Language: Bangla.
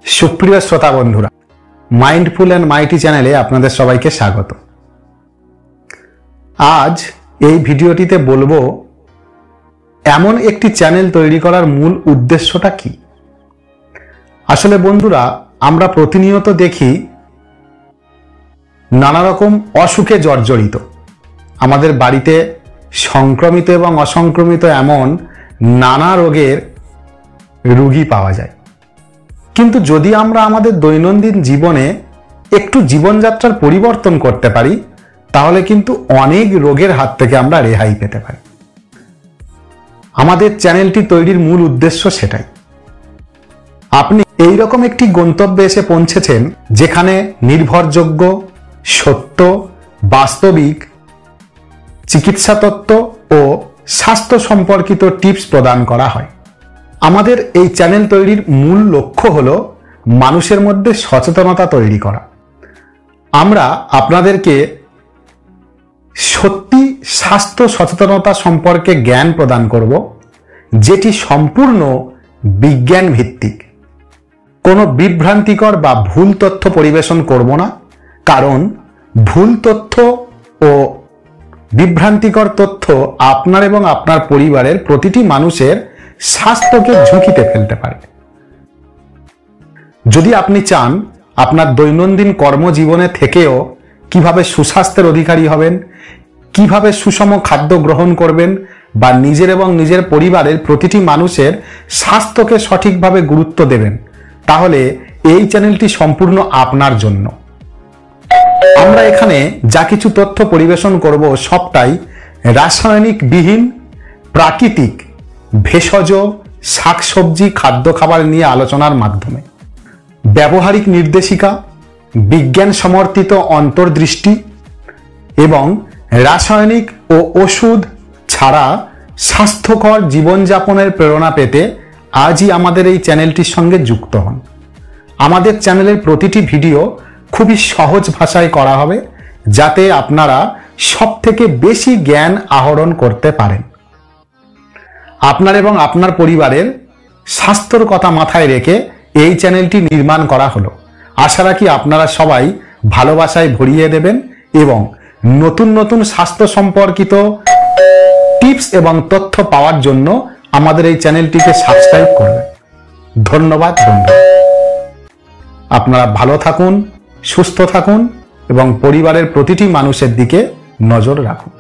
সুপ্রিয় শ্রোতা বন্ধুরা, মাইন্ডফুল অ্যান্ড মাইটি চ্যানেলে আপনাদের সবাইকে স্বাগত। আজ এই ভিডিওটিতে বলবো এমন একটি চ্যানেল তৈরি করার মূল উদ্দেশ্যটা কি। আসলে বন্ধুরা, আমরা প্রতিনিয়ত দেখি নানা রকম অসুখে জর্জরিত, আমাদের বাড়িতে সংক্রমিত এবং অসংক্রমিত এমন নানা রোগের রোগী পাওয়া যায়। কিন্তু যদি আমরা আমাদের দৈনন্দিন জীবনে একটু জীবনযাত্রার পরিবর্তন করতে পারি, তাহলে কিন্তু অনেক রোগের হাত থেকে আমরা রেহাই পেতে পারি। আমাদের চ্যানেলটি তৈরির মূল উদ্দেশ্য সেটাই। আপনি এইরকম একটি গন্তব্যে এসে পৌঁছেছেন যেখানে নির্ভরযোগ্য, সত্য, বাস্তবিক চিকিৎসা তত্ত্ব ও স্বাস্থ্য সম্পর্কিত টিপস প্রদান করা হয়। আমাদের এই চ্যানেল তৈরির মূল লক্ষ্য হলো মানুষের মধ্যে সচেতনতা তৈরি করা। আমরা আপনাদেরকে সত্যি স্বাস্থ্য সচেতনতা সম্পর্কে জ্ঞান প্রদান করব, যেটি সম্পূর্ণ বিজ্ঞান ভিত্তিক। কোনো বিভ্রান্তিকর বা ভুল তথ্য পরিবেশন করব না, কারণ ভুল তথ্য ও বিভ্রান্তিকর তথ্য আপনার এবং আপনার পরিবারের প্রতিটি মানুষের স্বাস্থ্যকে ঝুঁকিতে ফেলতে পারে। যদি আপনি চান আপনার দৈনন্দিন কর্মজীবনে থেকেও কিভাবে সুস্বাস্থ্যের অধিকারী হবেন, কিভাবে সুষম খাদ্য গ্রহণ করবেন বা নিজের এবং নিজের পরিবারের প্রতিটি মানুষের স্বাস্থ্যকে সঠিকভাবে গুরুত্ব দেবেন, তাহলে এই চ্যানেলটি সম্পূর্ণ আপনার জন্য। আমরা এখানে যা কিছু তথ্য পরিবেশন করব সবটাই রাসায়নিক বিহীন, প্রাকৃতিক, ভেষজ, শাকসবজি, খাদ্য খাবার নিয়ে আলোচনার মাধ্যমে ব্যবহারিক নির্দেশিকা, বিজ্ঞান সমর্থিত অন্তর্দৃষ্টি এবং রাসায়নিক ও ওষুধ ছাড়া স্বাস্থ্যকর জীবনযাপনের প্রেরণা পেতে আজই আমাদের এই চ্যানেলটির সঙ্গে যুক্ত হন। আমাদের চ্যানেলের প্রতিটি ভিডিও খুবই সহজ ভাষায় করা হবে, যাতে আপনারা সবথেকে বেশি জ্ঞান আহরণ করতে পারেন। আপনার এবং আপনার পরিবারের স্বাস্থ্যর কথা মাথায় রেখে এই চ্যানেলটি নির্মাণ করা হলো। আশা রাখি আপনারা সবাই ভালোবাসায় ভরিয়ে দেবেন এবং নতুন নতুন স্বাস্থ্য সম্পর্কিত টিপস এবং তথ্য পাওয়ার জন্য আমাদের এই চ্যানেলটিকে সাবস্ক্রাইব করবেন। ধন্যবাদ বন্ধু। আপনারা ভালো থাকুন, সুস্থ থাকুন এবং পরিবারের প্রতিটি মানুষের দিকে নজর রাখুন।